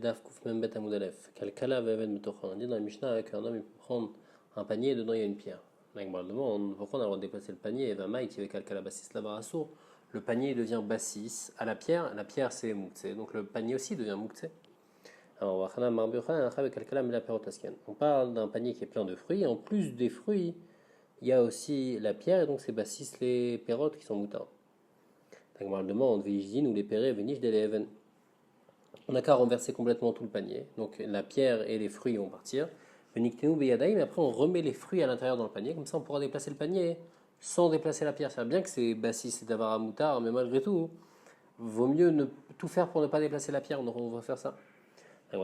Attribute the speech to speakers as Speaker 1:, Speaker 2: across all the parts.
Speaker 1: Daf Kuf Membet Amoud Aleph. Kalkala Veven Metocha. On dit dans la Mishnah qu'un homme il peut prendre un panier et dedans il y a une pierre. L'Agmara demande pourquoi on a le droit de déplacer le panier et Vama il Kalkala Bassis Lavarasso. Le panier devient bassis à la pierre c'est Moukse. Donc le panier aussi devient Moukse. Alors on parle d'un panier qui est plein de fruits. Et en plus des fruits, il y a aussi la pierre et donc c'est bassis les pérotes qui sont moutins. L'Agmara demande Vijin ou les pérés Venish Deleven. On n'a qu'à renverser complètement tout le panier. Donc la pierre et les fruits vont partir. Mais après on remet les fruits à l'intérieur dans le panier. Comme ça on pourra déplacer le panier sans déplacer la pierre. C'est bien que c'est bassis et d'avoir à moutard, mais malgré tout, vaut mieux tout faire pour ne pas déplacer la pierre. Donc on va faire ça. On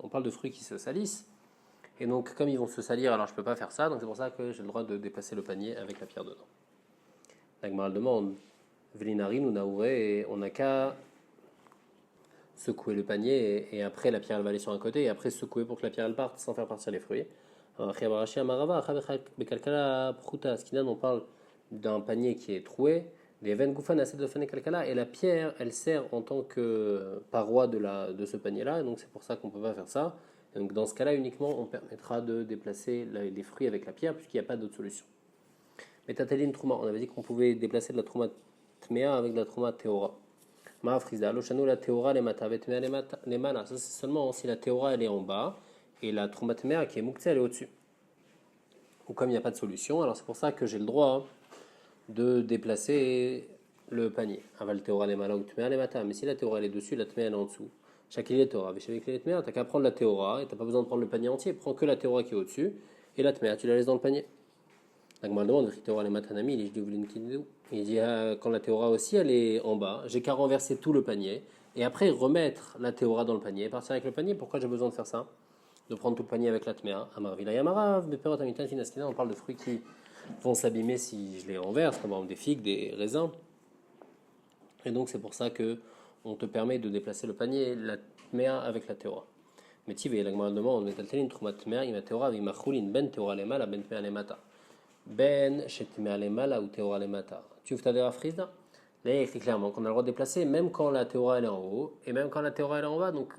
Speaker 1: parle de fruits qui se salissent. Et donc comme ils vont se salir, alors je ne peux pas faire ça. Donc c'est pour ça que j'ai le droit de déplacer le panier avec la pierre dedans. L'Agmara demande Vlinari nous et on n'a qu'à secouer le panier et après la pierre elle va aller sur un côté et après secouer pour que la pierre elle parte sans faire partir les fruits. Skinan on parle d'un panier qui est troué, et la pierre elle sert en tant que paroi de ce panier là, et donc c'est pour ça qu'on ne peut pas faire ça. Et donc dans ce cas là uniquement on permettra de déplacer les fruits avec la pierre puisqu'il n'y a pas d'autre solution. Mais Tateline Trouma, on avait dit qu'on pouvait déplacer de la Trouma Tmea avec de la Trouma Teora. Ma'afrizda, Loshanu la Teora les mata, Vetmea les mana. Ça c'est seulement si la Teora elle est en bas et la Trouma Tmea qui est Moukse elle est au-dessus. Ou comme il n'y a pas de solution, alors c'est pour ça que j'ai le droit de déplacer le panier. Aval Teora les mana ou Tmea les mata. Mais si la Teora elle est dessus, la Tmea elle est en dessous. Chaque île est Teora. Avec les Tmea, t'as qu'à prendre la Teora et t'as pas besoin de prendre le panier entier. Prends que la Teora qui est au-dessus et la Tmea tu la laisses dans le panier. L'Agmara demande il dit quand la Théora aussi elle est en bas, j'ai qu'à renverser tout le panier et après remettre la Théora dans le panier et partir avec le panier. Pourquoi j'ai besoin de faire ça? De prendre tout le panier avec la Tmea. Amar Vilayamarav, Beperot Amitan Finaskina, on parle de fruits qui vont s'abîmer si je les renverse, comme par exemple des figues, des raisins. Et donc c'est pour ça que on te permet de déplacer le panier, la Tmea avec la Théora. Mais Tive, l'Agmara demande, Metaltelin Trumat Tmea, Ima Théora, Vimachulin, Ben Théora Lemala, Ben Tmea Lemata. Ben, Shetimea Lemala ou Théora Lemata. Tu ouvres ta déra frisda. Là, il écrit clairement qu'on a le droit de déplacer même quand la Théora elle est en haut et même quand la Théora elle est en bas. Donc,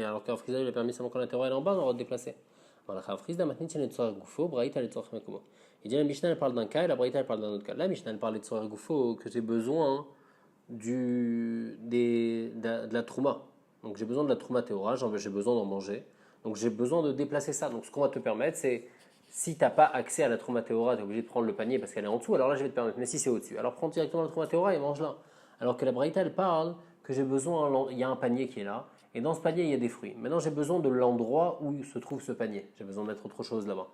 Speaker 1: alors qu'un frisda il est permis seulement quand la Théora elle est en bas, on a le droit de déplacer. La frisda maintenant c'est une tzor goufo, braïta elle tzor mekomo. Il dit la Mishnah elle parle d'un cas et la braïta elle parle d'un autre cas. La Mishnah elle parle de tzor goufo que j'ai besoin de la trouma. Donc j'ai besoin de la trouma Théora, j'ai besoin d'en manger. Donc j'ai besoin de déplacer ça. Donc ce qu'on va te permettre c'est si tu n'as pas accès à la Trouma Teora, tu es obligé de prendre le panier parce qu'elle est en dessous, alors là je vais te permettre. Mais si c'est au-dessus, alors prends directement la Trouma Teora et mange-la. Alors que la Braïta elle parle que j'ai besoin, il y a un panier qui est là, et dans ce panier il y a des fruits. Maintenant j'ai besoin de l'endroit où se trouve ce panier. J'ai besoin de mettre autre chose là-bas.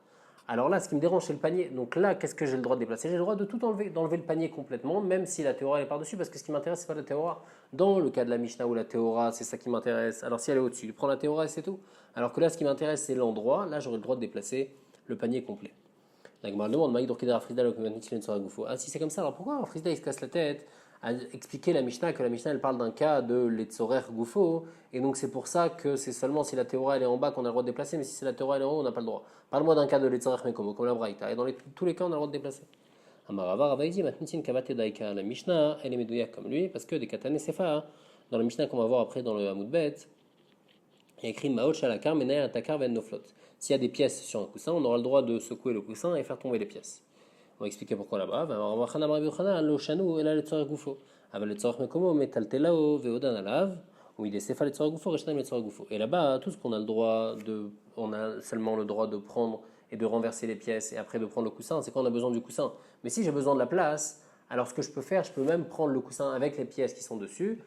Speaker 1: Alors là, ce qui me dérange c'est le panier. Donc là, qu'est-ce que j'ai le droit de déplacer? J'ai le droit de tout enlever, d'enlever le panier complètement, même si la Théora est par-dessus, parce que ce qui m'intéresse c'est pas la Théora. Dans le cas de la Mishnah où la Théora, c'est ça qui m'intéresse. Alors si elle est au-dessus, tu prends la Théora et c'est tout. Alors que là, ce qui m'intéresse c'est l'endroit. Là, j'aurai le droit de déplacer le panier complet. La Gemara demande, ah, si c'est comme ça, alors pourquoi Frisda il se casse la tête à expliquer la Mishnah, que la Mishnah elle parle d'un cas de l'Etzorer Goufo, et donc c'est pour ça que c'est seulement si la Théora elle est en bas qu'on a le droit de déplacer, mais si c'est la Théora elle est en haut, on n'a pas le droit. Parle-moi d'un cas de l'Etzorer Mekomo, comme la Braïta, et dans tous les cas on a le droit de déplacer. Amarava Ravaïdi, Matnitin Kavate Daika, la Mishnah elle est médouillak comme lui, parce que des Katane Sefa, dans la Mishnah qu'on va voir après dans le Hamoud Bet, il y a écrit Maot Shalakar Menei Atakar Ven Noflot. S'il y a des pièces sur un coussin, on aura le droit de secouer le coussin et faire tomber les pièces. On va expliquer pourquoi là-bas. Et là-bas, tout ce qu'on a le droit on a seulement le droit de prendre et de renverser les pièces et après de prendre le coussin, c'est quand on a besoin du coussin. Mais si j'ai besoin de la place, alors ce que je peux faire, je peux même prendre le coussin avec les pièces qui sont dessus,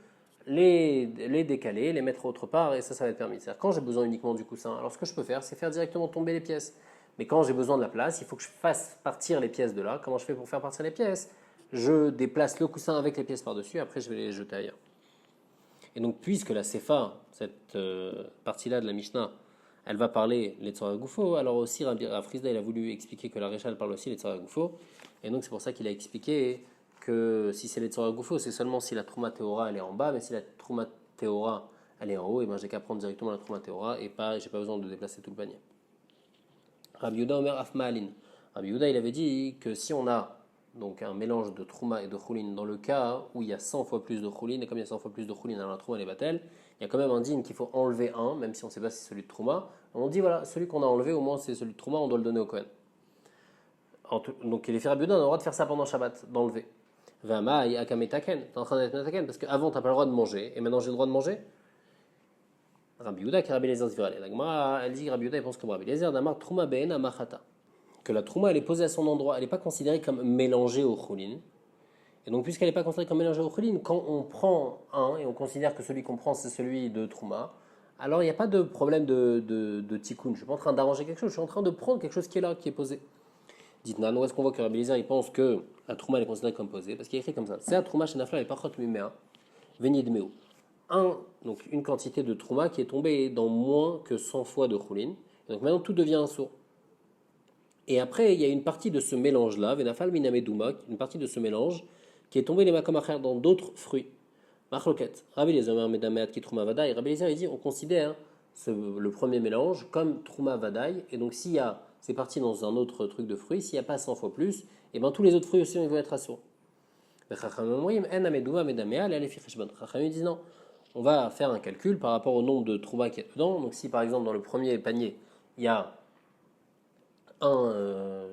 Speaker 1: les décaler, les mettre autre part, et ça va être permis. C'est-à-dire quand j'ai besoin uniquement du coussin, alors ce que je peux faire, c'est faire directement tomber les pièces. Mais quand j'ai besoin de la place, il faut que je fasse partir les pièces de là. Comment je fais pour faire partir les pièces? Je déplace le coussin avec les pièces par-dessus, après je vais les jeter ailleurs. Et donc, puisque la Sefa, cette partie-là de la Mishnah, elle va parler les Tzora Goufo, alors aussi Rabbi Frisda il a voulu expliquer que la Réchal parle aussi les Tzora Goufo, et donc c'est pour ça qu'il a expliqué que si c'est les Tzora Goufo, c'est seulement si la Trouma Teora elle est en bas, mais si la Trouma Teora elle est en haut, et ben j'ai qu'à prendre directement la Trouma Teora et j'ai pas besoin de déplacer tout le panier. Rabbi Yehuda Omer Afmaalin. Rabbi Yehuda il avait dit que si on a donc un mélange de trouma et de choulin, dans le cas où il y a 100 fois plus de choulin, et comme il y a 100 fois plus de choulin, alors la trouma elle est battelle, il y a quand même un din qu'il faut enlever un, même si on ne sait pas si c'est celui de trouma. On dit voilà, celui qu'on a enlevé, au moins c'est celui de trouma, on doit le donner au Kohen. Donc les Firabiuda ont le droit de faire ça pendant Shabbat, d'enlever. Vamaï akametaken, t'es en train d'être metaken, parce qu'avant t'as pas le droit de manger, et maintenant j'ai le droit de manger. Rabbi Yehuda qui Rabbi Eliezer Zvirale. La Gemara, elle dit que Rabbi Yehuda il pense comme Rabbi Eliezer, Damar Trouma Be'en Amachata. Que la Trouma elle est posée à son endroit, elle n'est pas considérée comme mélangée au Choulin. Et donc puisqu'elle n'est pas considérée comme mélangée au Choulin, quand on prend un et on considère que celui qu'on prend c'est celui de Trouma, alors il n'y a pas de problème de tikkun. Je ne suis pas en train d'arranger quelque chose, je suis en train de prendre quelque chose qui est là, qui est posé. Dites-nous, où est-ce qu'on voit que Rabbi Eliezer il pense que la Trouma elle est considérée comme posée? Parce qu'il est écrit comme ça. C'est la Trouma chez Nafla et Pachot Mimea, Venidmeo. Donc une quantité de trouma qui est tombée dans moins que 100 fois de choulin. Donc maintenant tout devient un sourd. Et après il y a une partie de ce mélange-là, venafal minamedouma, une partie de ce mélange qui est tombée les makomacher dans d'autres fruits. Machloket, Rabbi Eliezer medameat ki trouma vadaï. Rabbi Eliezer il dit on considère le premier mélange comme trouma vadaï. Et donc s'il y a, c'est parti dans un autre truc de fruits, s'il n'y a pas 100 fois plus, et ben tous les autres fruits aussi ils vont être assourds. Chachamim disent non. On va faire un calcul par rapport au nombre de trouma qu'il y a dedans. Donc si par exemple dans le premier panier, il y a un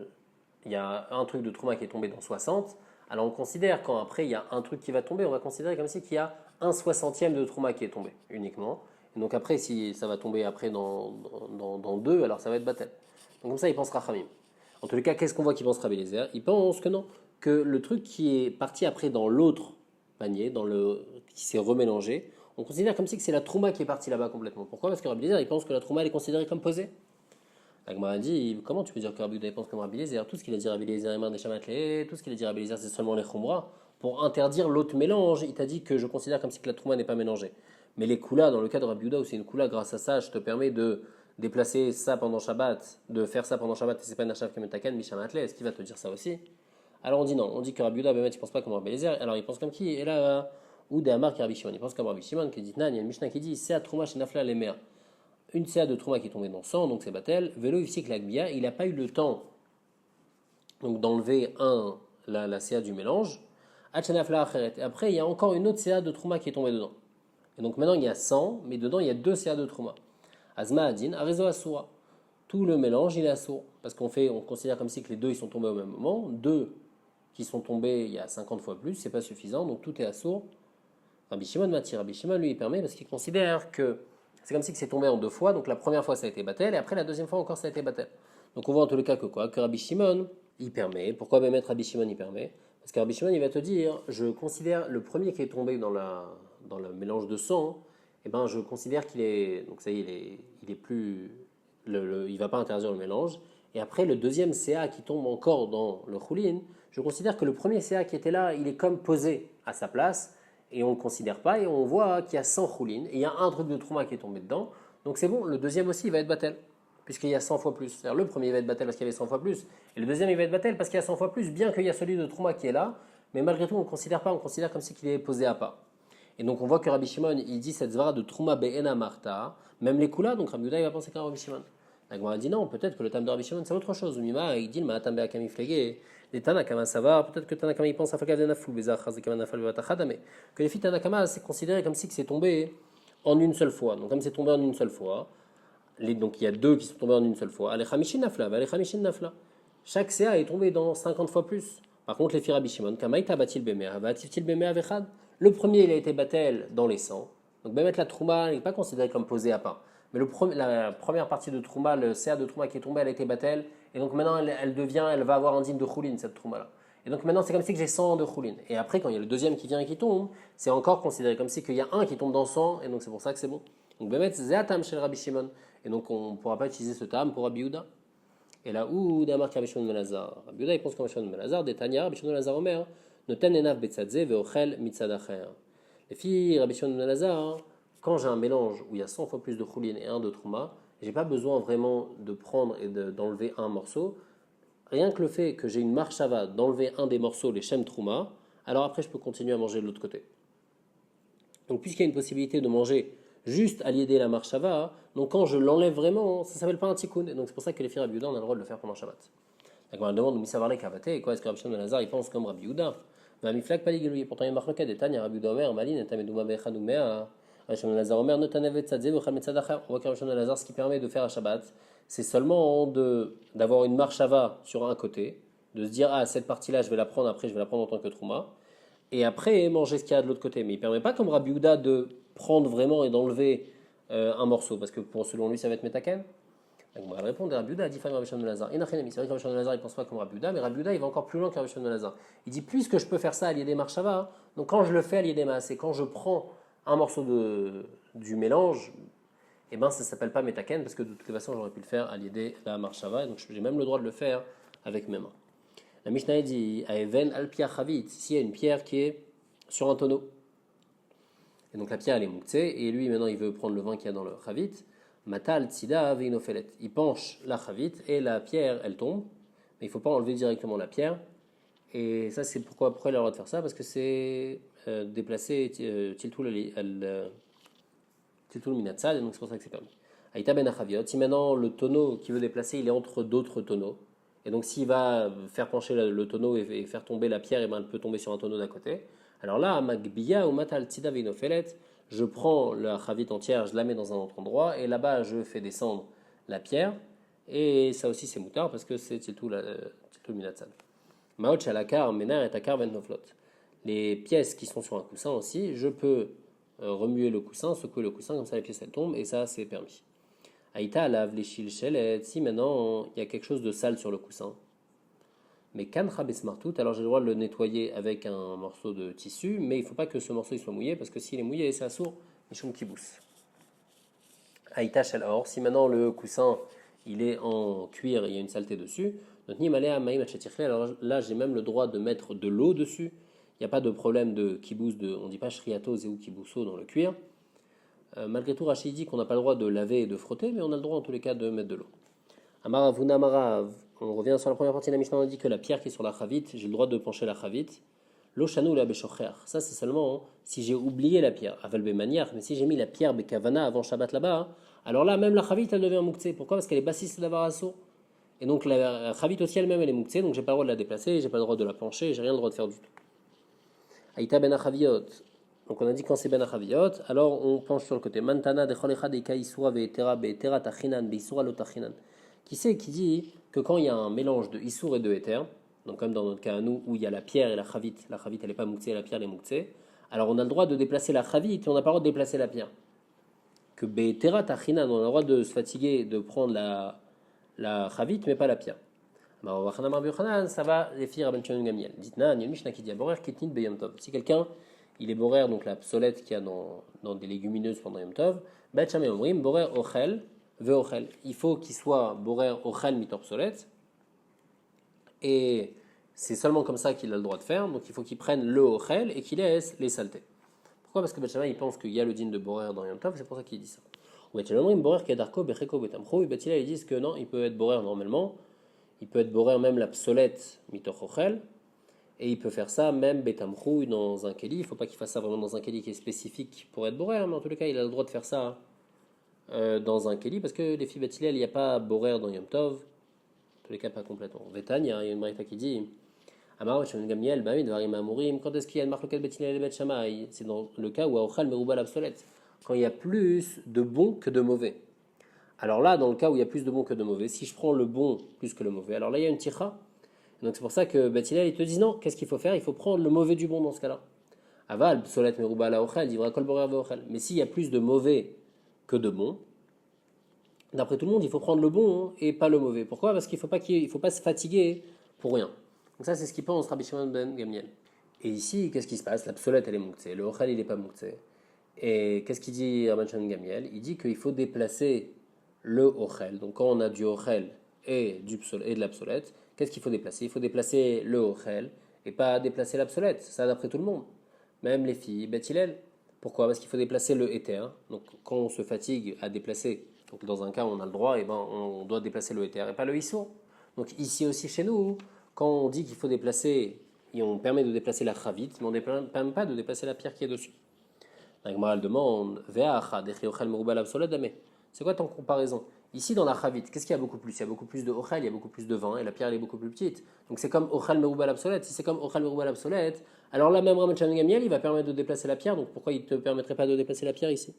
Speaker 1: truc de trouma qui est tombé dans 60, alors on considère quand après il y a un truc qui va tomber, on va considérer comme si qu'il y a un soixantième de trouma qui est tombé uniquement. Et donc après si ça va tomber après dans deux, alors ça va être batel. Donc comme ça il pense Rachamim. En tous les cas, qu'est-ce qu'on voit qu'il pense Rabbi Eliezer? Il pense que non, que le truc qui est parti après dans l'autre panier, qui s'est remélangé, on considère comme si que c'est la trouma qui est partie là-bas complètement. Pourquoi? Parce que Rabbi Eliezer, il pense que la trouma elle est considérée comme posée. La Gemara dit, comment tu peux dire que Rabbi Eliezer pense comme Rabbi Eliezer? Tout ce qu'il a dit Rabbi Eliezer, tout ce qu'il a dit Rabbi Eliezer, c'est seulement les chumra. Pour interdire l'autre mélange, il t'a dit que je considère comme si que la trouma n'est pas mélangée. Mais les koulas, dans le cas de Rabbi Yehuda, où c'est une koula, grâce à ça, je te permets de déplacer ça pendant Shabbat, de faire ça pendant Shabbat, et c'est pas une achav kemetaken, mishamatle, est-ce qu'il va te dire ça aussi? Alors on dit non, on dit que Rabbi Yehuda, il pense pas comme Rabbi Eliezer, alors il pense comme qui? Et là, ou de Amar qui Rabbi Shimon, il pense comme Rabbi Shimon, qui dit nan, il y a une Mishnah qui dit c'est à Trouma chez Nafla les mers. Une CA de Trouma qui est tombée dans 100, donc c'est Batel, Velo Ifsik Lagbia, il n'a pas eu le temps donc d'enlever la CA du mélange, Hachanafla Acheret, et après il y a encore une autre CA de Trouma qui est tombée dedans. Et donc maintenant il y a 100, mais dedans il y a 2 CA de Trouma. Azma Adin, Arezo Asura. Tout le mélange il est assourd. Parce on considère comme si que les deux ils sont tombés au même moment. 2 qui sont tombés il y a 50 fois plus, c'est pas suffisant, donc tout est assourd. Rabbi Shimon Mati, Rabbi Shimon lui il permet parce qu'il considère que c'est comme si que c'est tombé en 2 fois, donc la première fois ça a été batel, et après la deuxième fois encore ça a été batel. Donc on voit en tous les cas que quoi? Que Rabbi Shimon il permet. Pourquoi même mettre Rabbi Shimon il permet? Parce que Rabbi Shimon il va te dire, je considère le premier qui est tombé dans le mélange de sang, eh ben, je considère qu'il est, donc ça y est, il est plus, il va pas interdire le mélange. Et après, le deuxième CA qui tombe encore dans le choulin, je considère que le premier CA qui était là, il est comme posé à sa place, et on ne le considère pas, et on voit qu'il y a 100 choulin, et il y a un truc de trouma qui est tombé dedans, donc c'est bon, le deuxième aussi, il va être batel, puisqu'il y a 100 fois plus. C'est-à-dire le premier il va être batel parce qu'il y avait 100 fois plus, et le deuxième il va être batel parce qu'il y a 100 fois plus, bien qu'il y a celui de trouma qui est là, mais malgré tout, on ne considère pas, on considère comme si qu'il est posé à part. Et donc on voit que Rabbi Shimon, il dit cette zvara de Trouma Be'ena Marta, même les koulas, donc Rabbi Yehuda il va penser qu'à Rabbi Shimon. La Gemara dit non, peut-être que le tam de Rabbi Shimon c'est autre chose. Mima, il dit le Ma'atam Be'akami Flegé, les Tanakama ça va, peut-être que Tanakama il pense à Fakav de Nafou, Bezachaz de Kamanafal Vatachadame, que les filles Tanakama c'est considéré comme si c'est tombé en une seule fois. Donc comme c'est tombé en une seule fois, donc il y a 2 qui sont tombés en une seule fois. Alechamishin Nafla, Alechamishin Nafla. Chaque CA est tombé dans 50 fois plus. Par contre, les filles Rabbi Shimon, Kamaïta Batil Bemer, Vatiftil Bemer Vechad. Le premier, il a été batel dans les 100. Donc, Bemet la Trouma n'est pas considéré comme posé à part. Mais la première partie de Trouma, le CA de Trouma qui est tombé, elle a été batel. Et donc maintenant, elle va avoir un digne de Choulin, cette Trouma-là. Et donc maintenant, c'est comme si que j'ai 100 de Choulin. Et après, quand il y a le deuxième qui vient et qui tombe, c'est encore considéré comme si qu'il y a un qui tombe dans 100. Et donc c'est pour ça que c'est bon. Donc Bemet, Zéatam chez le Rabbi Shimon. Et donc on ne pourra pas utiliser ce tam pour Rabbi Yehuda. Et là où Damar Rabbi Shimon ben Elazar. Rabbi Yehuda, il pense comme Rabbi Shimon ben Elazar, Détania, Rabbi Shimon ben Elazar Omer, Noten enav betzadze veochel mitzadacher. Les filles, Rabbi Shimon ben Elazar, quand j'ai un mélange où il y a 100 fois plus de choulin et un de trouma, j'ai pas besoin vraiment de prendre et d'enlever un morceau. Rien que le fait que j'ai une marchava d'enlever un des morceaux, les shem trouma, alors après je peux continuer à manger de l'autre côté. Donc puisqu'il y a une possibilité de manger juste à l'aider la marchava, donc quand je l'enlève vraiment, ça s'appelle pas un tikkun. Et donc c'est pour ça que les filles Rabbi Yehuda, on a le droit de le faire pendant Shabbat. Donc on demande, savoir les kavaté, quoi, est-ce que Rabbi Shimon ben Lazare il pense comme Rabbi Yehuda? Mais Miflag pas ligé, pourtant il y a marqué des Tanya, Rabbi Yehuda Omer, Malin, et Tamedouma Bechanoumea, Rabbi Shimon ben Lazare Omer, Notanevet Tzadze, Vechal Metzadacher. On voit que Rabbi Shimon ben Lazare, ce qui permet de faire un Shabbat, c'est seulement d'avoir une marshava sur un côté, de se dire, ah, cette partie-là, je vais la prendre après, je vais la prendre en tant que Trouma, et après manger ce qu'il y a de l'autre côté. Mais il ne permet pas, comme Rabbi Yehuda, de prendre vraiment et d'enlever un morceau, parce que selon lui, ça va être Metaken. Donc, on va répondre, Rabbi Yehuda a dit Rabbi Shimon ben Lazare. C'est vrai que Rabbi Shimon ben Lazare, il ne pense pas comme Rabbi Yehuda, mais Rabbi Yehuda, il va encore plus loin que Rabbi Shimon ben Lazare. Il dit, puisque je peux faire ça à l'idée marshava, donc quand je le fais à l'idée maas, et quand je prends un morceau du mélange, eh ben, ça ne s'appelle pas Metaken, parce que de toute façon, j'aurais pu le faire à l'idée la marshava, et donc j'ai même le droit de le faire avec mes mains. La Mishnah dit Aeven al pia chavit, ici il y a une pierre qui est sur un tonneau. Et donc la pierre elle est mouktée, et lui maintenant il veut prendre le vin qu'il y a dans le chavit. Matal tzida veinofelet. Il penche la chavit et la pierre elle tombe, mais il ne faut pas enlever directement la pierre. Et ça c'est pourquoi il a le droit de faire ça, parce que c'est déplacer tiltul minatzad, et donc c'est pour ça que c'est permis. Aïta ben achaviot, si maintenant le tonneau qu'il veut déplacer il est entre d'autres tonneaux, et donc s'il va faire pencher le tonneau et faire tomber la pierre, et ben elle peut tomber sur un tonneau d'à côté. Alors là, magbiya ou matal tzida veinofelet, je prends la chavite entière, je la mets dans un autre endroit, et là-bas je fais descendre la pierre, et ça aussi c'est moutard parce que c'est tout minatzad. Maot shalakar menar et akar vennoflot. Les pièces qui sont sur un coussin aussi, je peux remuer le coussin, secouer le coussin, comme ça les pièces elles tombent, et ça c'est permis. Aïta lave les shilchelet, si maintenant il y a quelque chose de sale sur le coussin. Mais kan martout, alors j'ai le droit de le nettoyer avec un morceau de tissu, mais il ne faut pas que ce morceau il soit mouillé, parce que s'il est mouillé, c'est assourd, mishum kibous. Aïta shel or, si maintenant le coussin il est en cuir, il y a une saleté dessus, alors là j'ai même le droit de mettre de l'eau dessus, il n'y a pas de problème de kibous, on ne dit pas shriato ou kibousso dans le cuir. Malgré tout, Rachid dit qu'on n'a pas le droit de laver et de frotter, mais on a le droit en tous les cas de mettre de l'eau. Amaravuna Marav, on revient sur la première partie de la Mishnah, on dit que la pierre qui est sur la chavite, j'ai le droit de pencher la chavite. L'oshanu la beshocher, ça c'est seulement si j'ai oublié la pierre, aval bemaniach, mais si j'ai mis la pierre bekavana avant Shabbat là-bas, alors là même la chavite elle devient mouktsé. Pourquoi? Parce qu'elle est bassiste d'avarasso. Et donc la chavite aussi elle-même elle est mouktsé, donc j'ai pas le droit de la déplacer, j'ai pas le droit de la pencher, j'ai rien le droit de faire du tout. Aïta ben achaviot. Donc on a dit quand c'est ben achaviot, alors on penche sur le côté. Mantana de cholecha de kaisura ve'etera be'etera tachinan be'isura lo tachinan. Qui c'est qui dit que quand il y a un mélange de issour et de éther, donc comme dans notre cas à nous où il y a la pierre et la chavite elle n'est pas mouktsée, la pierre elle est mouktsée, alors on a le droit de déplacer la chavite et on n'a pas le droit de déplacer la pierre. Que be'etera tachinan, on a le droit de se fatiguer de prendre la chavite mais pas la pierre. Ça va les filles Rabban Shimon Gamiel. Dites-na, il y a une Mishnah qui dit borer kitnit beyom tov. Si quelqu'un il est borer, donc la psolette qu'il y a dans des légumineuses pendant Yom Tov, bet shamay omrim borer ochel ve'ochel. Il faut qu'il soit borer ochel mitor psolette, et c'est seulement comme ça qu'il a le droit de faire. Donc il faut qu'il prenne le ochel et qu'il laisse les saletés. Pourquoi? Parce que bet shamay il pense qu'il y a le din de borer dans Yom Tov, c'est pour ça qu'il dit ça. Bet shamay omrim borer kedarko becheko betamcho. Et bet ils disent que non, il peut être borer normalement. Il peut être borer même la psolette mitochochel, et il peut faire ça même betamchou dans un keli. Il ne faut pas qu'il fasse ça vraiment dans un keli qui est spécifique pour être borer, mais en tous les cas, il a le droit de faire ça dans un keli, parce que les filles Bethilel, il n'y a pas borer dans Yom Tov, en tous les cas, pas complètement. Vétan, il y a une marita qui dit Amar Shimon Gamiel, quand est-ce qu'il y a une marque Bethilel et Bet Shammai? C'est dans le cas où Aochal merouba la psolette, quand il y a plus de bons que de mauvais. Alors là, dans le cas où il y a plus de bons que de mauvais, si je prends le bon plus que le mauvais, alors là il y a une tira. Donc c'est pour ça que Bethilel il te dit non, qu'est-ce qu'il faut faire? Il faut prendre le mauvais du bon dans ce cas-là. Aval, psolet merouba la ochel, divra kol borer veochel. Mais s'il y a plus de mauvais que de bons, d'après tout le monde, il faut prendre le bon et pas le mauvais. Pourquoi? Parce qu'il ne faut pas se fatiguer pour rien. Donc ça c'est ce qu'il pense Rabbi Shimon ben Gamiel. Et ici, qu'est-ce qui se passe? La psolette elle est mouktsé, le ochel il n'est pas mouktsé. Et qu'est-ce qu'il dit Rabbi Shimon Gamiel? Il dit qu'il faut déplacer le ochel. Donc quand on a du ochel et de l'absolète, qu'est-ce qu'il faut déplacer? Il faut déplacer le ochel et pas déplacer l'absolète. Ça d'après tout le monde. Même les filles Bethilel. Pourquoi? Parce qu'il faut déplacer le éther. Donc quand on se fatigue à déplacer, donc dans un cas où on a le droit, et ben on doit déplacer le éther et pas le issour. Donc ici aussi chez nous, quand on dit qu'il faut déplacer, et on permet de déplacer la chavite, mais on ne permet pas de déplacer la pierre qui est dessus. La Gemara demande, c'est quoi ton comparaison? Ici, dans la chavite, qu'est-ce qu'il y a beaucoup plus? Il y a beaucoup plus de ochel, il y a beaucoup plus de vin, et la pierre elle est beaucoup plus petite. Donc c'est comme ochel meroubal obsolète. Si c'est comme ochel meroubal obsolète, alors là, même Raman Shalom Gamiel, il va permettre de déplacer la pierre, donc pourquoi il ne te permettrait pas de déplacer la pierre ici?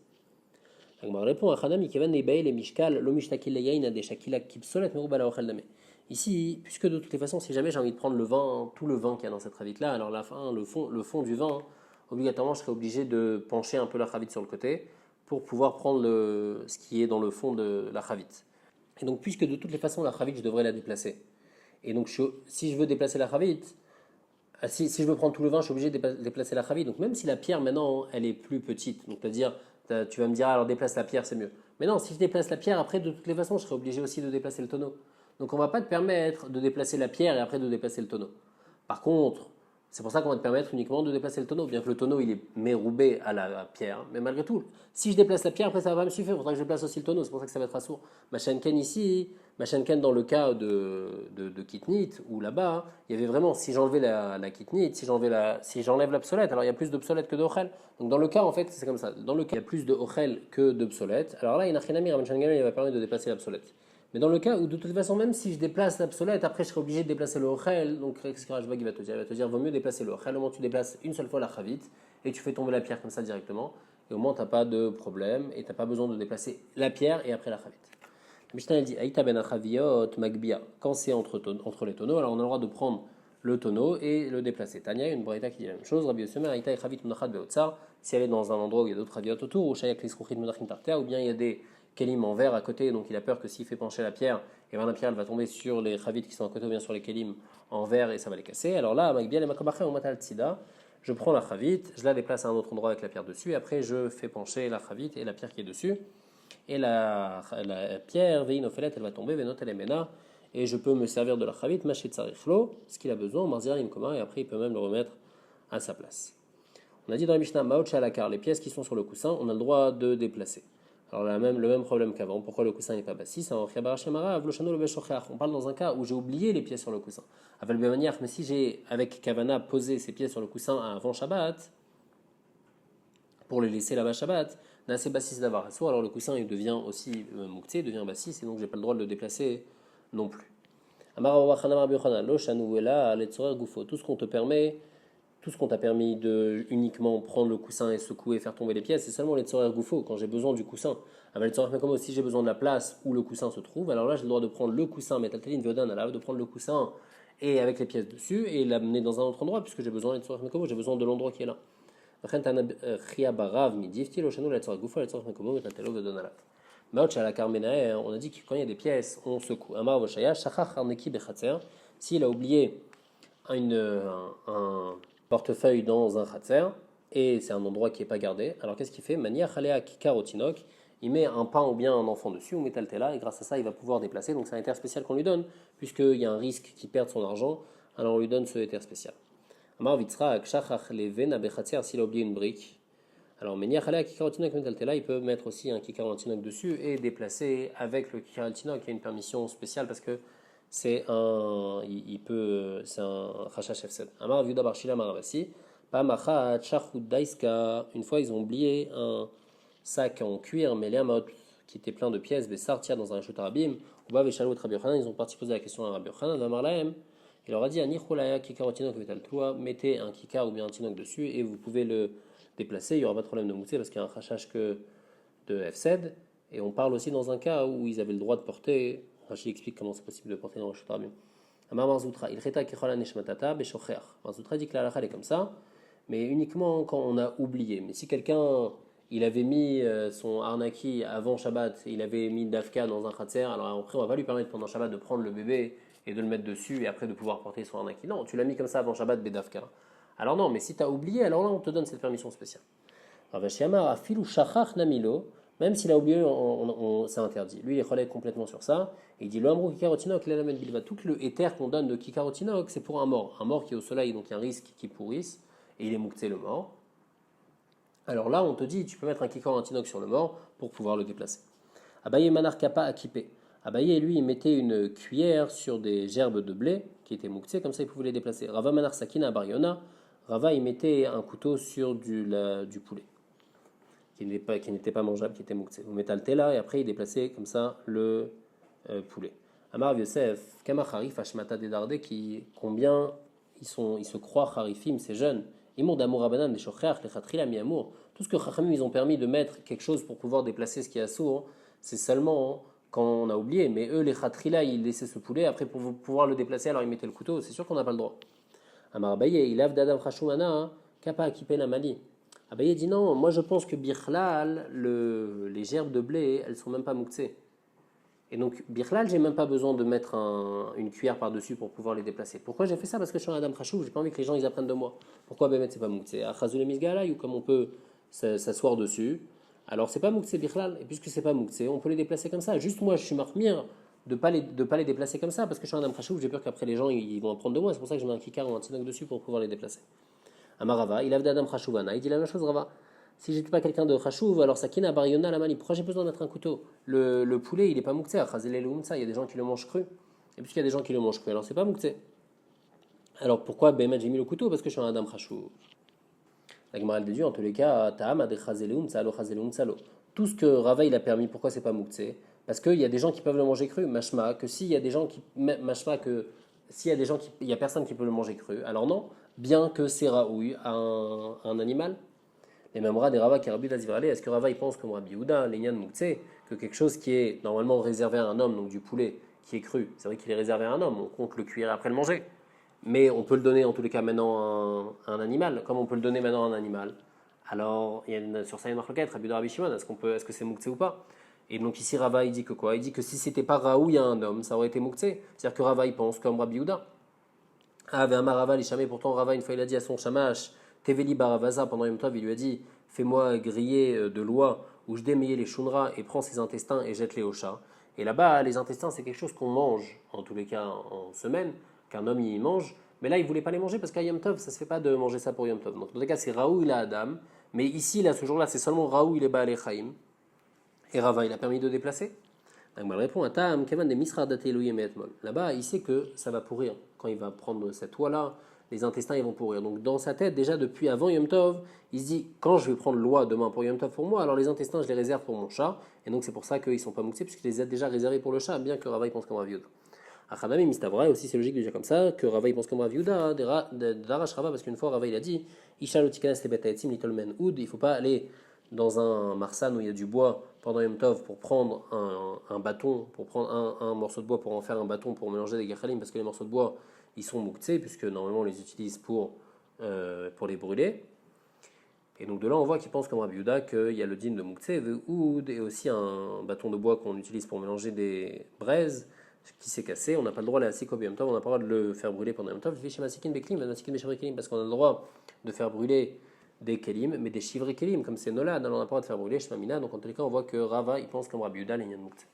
Speaker 1: Agmar répond à Khadam, Ikevan Nebaï, les Mishkal, Lomishtakil Yain, des Shakila Kipsolet, Meroubal ochel dame. Ici, puisque de toutes les façons, si jamais j'ai envie de prendre le vin, tout le vin qu'il y a dans cette ravite-là, alors la fin, le fond du vin, obligatoirement, je serais obligé de pencher un peu la ravite sur le côté pour pouvoir prendre ce qui est dans le fond de la ravite. Et donc, puisque de toutes les façons, la chavite, je devrais la déplacer. Et donc, si je veux déplacer la chavite, si je veux prendre tout le vin, je suis obligé de déplacer la chavite. Donc, même si la pierre, maintenant, elle est plus petite, donc c'est-à-dire, tu vas me dire, alors déplace la pierre, c'est mieux. Mais non, si je déplace la pierre, après, de toutes les façons, je serai obligé aussi de déplacer le tonneau. Donc, on ne va pas te permettre de déplacer la pierre et après de déplacer le tonneau. Par contre, c'est pour ça qu'on va te permettre uniquement de déplacer le tonneau, bien que le tonneau il est méroubé à la pierre. Mais malgré tout, si je déplace la pierre, après ça va pas me suffire, il faudra que je déplace aussi le tonneau, c'est pour ça que ça va être assourd. Machenken ici, Machenken dans le cas de Kitnit, ou là-bas, il y avait vraiment, si j'enlevais la Kitnit, si j'enlève l'obsolète, alors il y a plus d'obsolète que d'ochel. Donc dans le cas, en fait, c'est comme ça. Dans le cas, il y a plus de ochel que d'obsolète. Alors là, il y a un Machenken, il va permettre de déplacer l'obsolète. Mais dans le cas où de toute façon, même si je déplace l'obsolète, après je serai obligé de déplacer le ochel, donc qu'est-ce que Rajbag va te dire? Il va te dire, vaut mieux déplacer le ochel, au moins tu déplaces une seule fois la chavite et tu fais tomber la pierre comme ça directement, et au moins tu n'as pas de problème et tu n'as pas besoin de déplacer la pierre et après la chavite. Le Mishnah dit, Aïta ben achaviot magbia, quand c'est entre les tonneaux, alors on a le droit de prendre le tonneau et le déplacer. Tanya, une braïta qui dit la même chose, Rabbi Yosemer, Aïta et chavit munachat beotsar, si elle est dans un endroit où il y a d'autres raviotes autour, ou shayak lisruchit munachim tartea, ou bien il y a des kelim en verre à côté, donc il a peur que s'il fait pencher la pierre, et bien la pierre elle va tomber sur les chavites qui sont à côté ou bien sur les kelim en verre et ça va les casser. Alors là, magbia les makobaché ou matal tsida, je prends la chavite, je la déplace à un autre endroit avec la pierre dessus, et après je fais pencher la chavite et la pierre qui est dessus. Et la pierre, veinofelet, elle va tomber, venot elemena, et je peux me servir de la chavite, machet tsariflo, ce qu'il a besoin, marzir imkoma, et après il peut même le remettre à sa place. On a dit dans la Mishnah, maot shalakar, les pièces qui sont sur le coussin, on a le droit de déplacer. Alors le même problème qu'avant, pourquoi le coussin n'est pas bassis? On parle dans un cas où j'ai oublié les pièces sur le coussin. Avec la manière, mais si j'ai avec Kavana posé ces pièces sur le coussin avant Shabbat, pour les laisser là-bas Shabbat, Nasé bassis d'avoir alors le coussin il devient aussi moukté, il devient bassis, et donc j'ai pas le droit de le déplacer non plus. Tout ce qu'on te permet, tout ce qu'on t'a permis de uniquement prendre le coussin et secouer et faire tomber les pièces, c'est seulement les tzorer goufo, quand j'ai besoin du coussin. Avec les tzorer comme si j'ai besoin de la place où le coussin se trouve, alors là j'ai le droit de prendre le coussin, de prendre le coussin et avec les pièces dessus et l'amener dans un autre endroit puisque j'ai besoin des tzorer j'ai besoin de l'endroit qui est là. On a dit que quand il y a des pièces, on secoue. S'il a oublié un portefeuille dans un khatser et c'est un endroit qui n'est pas gardé, alors qu'est-ce qu'il fait? Il met un pain ou bien un enfant dessus, ou metaltela, et grâce à ça, il va pouvoir déplacer. Donc c'est un éther spécial qu'on lui donne, puisqu'il y a un risque qu'il perde son argent, alors on lui donne ce éther spécial. Amar Vitzrak, Shachach Leven Abechatser, s'il a oublié une brique. Alors, il peut mettre aussi un kikar antinok dessus et déplacer avec le kikar antinok. Il y a une permission spéciale parce que c'est un Rachash F7. Amar Viuda Barshila Maravasi, Pamachat Shachudaiska. Une fois, ils ont oublié un sac en cuir, mais l'amot qui était plein de pièces, des sartia dans un chute arabim, ou Bav et Shalot Rabbi Yochanan, ils ont parti poser la question à Rabbi Yochanan, Amar Lahem. Il leur a dit, Anichulaya kikar antinok vetal toi, mettez un kikar ou bien un tinok dessus et vous pouvez le déplacer, il n'y aura pas de problème de mousser parce qu'il y a un rachage que de F7. Et on parle aussi dans un cas où ils avaient le droit de porter. Rachid explique comment c'est possible de porter dans le Shotarabim. Amar Marzoutra, il reta kechola neshmatata beshocher. Marzoutra dit que la halakha est comme ça, mais uniquement quand on a oublié. Mais si quelqu'un il avait mis son arnaki avant Shabbat, il avait mis Dafka dans un khatser, alors après on va pas lui permettre pendant Shabbat de prendre le bébé et de le mettre dessus et après de pouvoir porter son arnaki. Non, tu l'as mis comme ça avant Shabbat, Bedafka. Alors non, mais si tu as oublié, alors là on te donne cette permission spéciale. Même s'il a oublié, c'est interdit. Lui, il est relais complètement sur ça. Et il dit l'amrou kikarotinok, l'elamed bilva. Tout le éther qu'on donne de kikarotinok, c'est pour un mort. Un mort qui est au soleil, donc il y a un risque qu'il pourrisse, et il est moukté le mort. Alors là, on te dit, tu peux mettre un kikarotinok sur le mort pour pouvoir le déplacer. Abaye manar kapa akipé. Abaye, lui, il mettait une cuillère sur des gerbes de blé qui étaient moukté, comme ça il pouvait les déplacer. Rava manar sakina bariona. Rava, il mettait un couteau sur du poulet. n'était pas mangeable, qui était mouktsé. Vous mettez le tela et après il déplaçait comme ça le poulet. Amar Yosef, Kama Harif, Hashmata Dedarde, combien ils se croient Harifim, ces jeunes. Imour d'amour abanan, des shocheach, les chatrila mi amour. Tout ce que Chachamim ils ont permis de mettre quelque chose pour pouvoir déplacer ce qui est assourd, c'est seulement quand on a oublié. Mais eux, les chatrila, ils laissaient ce poulet, après pour pouvoir le déplacer, alors ils mettaient le couteau. C'est sûr qu'on n'a pas le droit. Amar Abaye, il lave d'Adam Chashumana, Kappa Akipé Namali. Abaye dit non, moi je pense que Birlal, les gerbes de blé, elles sont même pas mouktsé. Et donc, Birlal, j'ai même pas besoin de mettre une cuillère par-dessus pour pouvoir les déplacer. Pourquoi j'ai fait ça? Parce que je suis un Adam Khashou, j'ai pas envie que les gens ils apprennent de moi. Pourquoi Bémet c'est pas mouktsé? À Khazul Misgala, ou comme on peut s'asseoir dessus, alors c'est pas mouktsé Birlal, et puisque c'est pas mouktsé, on peut les déplacer comme ça. Juste moi, je suis marmire de pas les déplacer comme ça, parce que je suis un Adam Khashou, j'ai peur qu'après les gens ils vont apprendre de moi, c'est pour ça que je mets un kikar ou un tinoc dessus pour pouvoir les déplacer. Amarava, il a d'Adam Khashouvana, il dit la même chose, Rava. Si j'étais pas quelqu'un de Khashouv, alors Sakina Bariona la mani. Pourquoi j'ai besoin d'être un couteau? Le poulet, il est pas mouktsé. Il y a des gens qui le mangent cru. Et puisqu'il y a des gens qui le mangent cru, alors c'est pas mouktsé. Alors pourquoi Bémet j'ai mis le couteau? Parce que je suis un Adam Khashouv. La Gemara de Dieu, en tous les cas, Ta'am a des Tsalo. Tout ce que Rava il a permis, pourquoi c'est pas mouktsé? Parce qu'il y a des gens qui peuvent le manger cru. Mashma, que s'il y a des gens qui. Mashma, que s'il y a des gens qui. Il y a personne qui peut le manger cru. Alors non, bien que c'est raoui à un animal. Et même Rad et Rava qui Rabbi Dazivale, est-ce que Rava il pense comme Rabbi Yehuda, l'Inyan Mouktsé, que quelque chose qui est normalement réservé à un homme, donc du poulet qui est cru, c'est vrai qu'il est réservé à un homme, on compte le cuire après le manger. Mais on peut le donner en tous les cas maintenant à un animal, comme on peut le donner maintenant à un animal. Alors, sur ça, il y a une marquette, Rabbi Yehuda, Rabbi Shimon, est-ce que c'est Mouktsé ou pas? Et donc ici Rava il dit que quoi? Il dit que si c'était pas Raoui à un homme, ça aurait été Mouktsé. C'est-à-dire que Rava il pense comme Rabbi Yehuda. Ah, avait un Rava l'Ishamé, pourtant Rava une fois il a dit à son shamash, Teveli Baravaza, pendant Yom Tov, il lui a dit fais-moi griller de l'oie où je démeillais les shunras et prends ses intestins et jette-les au chat. Et là-bas, les intestins, c'est quelque chose qu'on mange, en tous les cas en semaine, qu'un homme y mange. Mais là, il ne voulait pas les manger parce qu'à Yom Tov, ça ne se fait pas de manger ça pour Yom Tov. Donc, dans tous les cas, c'est Raoul il a Adam. Mais ici, là, ce jour-là, c'est seulement Raoul il est Baal Chaim. Et Rava, il a permis de déplacer. Donc, il répond à Tam, Kevan de Misra Là-bas, il sait que ça va pourrir. Quand il va prendre cette oie-là, les intestins ils vont pourrir. Donc dans sa tête, déjà depuis avant Yom Tov, il se dit quand je vais prendre l'oie demain pour Yom Tov pour moi, alors les intestins je les réserve pour mon chat. Et donc c'est pour ça qu'ils ne sont pas mouxés, puisqu'il les a déjà réservés pour le chat, bien que Rava il pense comme Rav Yehuda. Achanami Mistavra, aussi c'est logique de dire comme ça, que Rava il pense comme Rav Yehuda, d'Arash Rava, parce qu'une fois Rava il a dit Ishal Otikanes le Betaetzim Little Men Oud, il ne faut pas aller dans un marsan où il y a du bois pendant Yom Tov pour prendre un bâton, pour prendre un morceau de bois pour en faire un bâton pour mélanger des gechalim, parce que les morceaux de bois ils sont mouktsés, puisque normalement on les utilise pour les brûler. Et donc de là on voit qu'il pense comme Rabbi Yehuda qu'il y a le din de mouktsé, de oud, et aussi un bâton de bois qu'on utilise pour mélanger des braises qui s'est cassé. On n'a pas le droit de l'asik au Yom Tov, on n'a pas le droit de le faire brûler pendant Yom Tov. Parce qu'on a le droit de faire brûler des kelim, mais des chivres kelim, comme c'est nolad, on n'a pas le droit de faire brûler shmamina. Donc en tous les cas on voit que Rava il pense comme Rabbi Yehuda, les mouktsé.